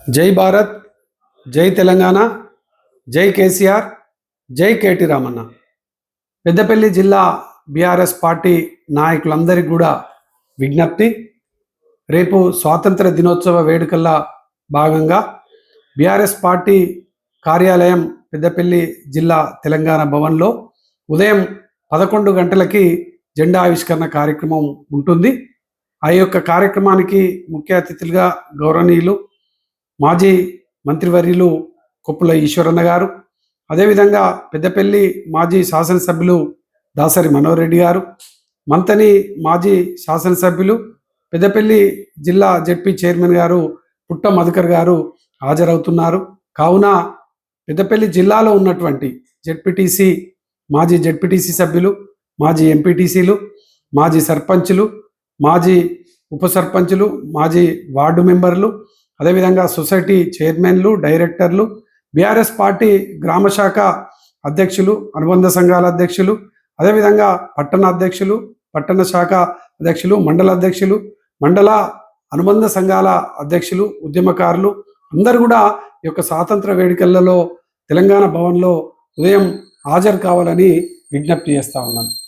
జై భారత్, జై తెలంగాణ, జై కేసీఆర్, జై కేటీ రామన్న. పెద్దపల్లి జిల్లా బీఆర్ఎస్ పార్టీ నాయకులందరికీ కూడా విజ్ఞప్తి. రేపు స్వాతంత్ర దినోత్సవ వేడుకల్లో భాగంగా బీఆర్ఎస్ పార్టీ కార్యాలయం పెద్దపల్లి జిల్లా తెలంగాణ భవన్లో ఉదయం 11 గంటలకి జెండా ఆవిష్కరణ కార్యక్రమం ఉంటుంది. ఆ యొక్క కార్యక్రమానికి ముఖ్య అతిథులుగా గౌరవనీయులు మాజీ మంత్రివర్యులు కొప్పుల ఈశ్వరన్న గారు, అదేవిధంగా పెద్దపల్లి మాజీ శాసనసభ్యులు దాసరి మనోహర్ రెడ్డి గారు, మంతని మాజీ శాసనసభ్యులు పెద్దపల్లి జిల్లా జెడ్పీ చైర్మన్ గారు పుట్ట మధుకర్ గారు హాజరవుతున్నారు. కావున పెద్దపల్లి జిల్లాలో ఉన్నటువంటి జెడ్పీటీసీ, మాజీ జెడ్పీటీసీ సభ్యులు, మాజీ ఎంపీటీసీలు, మాజీ సర్పంచులు, మాజీ ఉప సర్పంచులు, మాజీ వార్డు మెంబర్లు, అదేవిధంగా సొసైటీ చైర్మన్లు, డైరెక్టర్లు, బీఆర్ఎస్ పార్టీ గ్రామ శాఖ అధ్యక్షులు, అనుబంధ సంఘాల అధ్యక్షులు, అదేవిధంగా పట్టణ అధ్యక్షులు, పట్టణ శాఖ అధ్యక్షులు, మండల అధ్యక్షులు, మండల అనుబంధ సంఘాల అధ్యక్షులు, ఉద్యమకారులు అందరూ కూడా ఈ యొక్క స్వాతంత్ర వేడుకలలో తెలంగాణ భవన్లో ఉదయం హాజరు కావాలని విజ్ఞప్తి చేస్తా ఉన్నాను.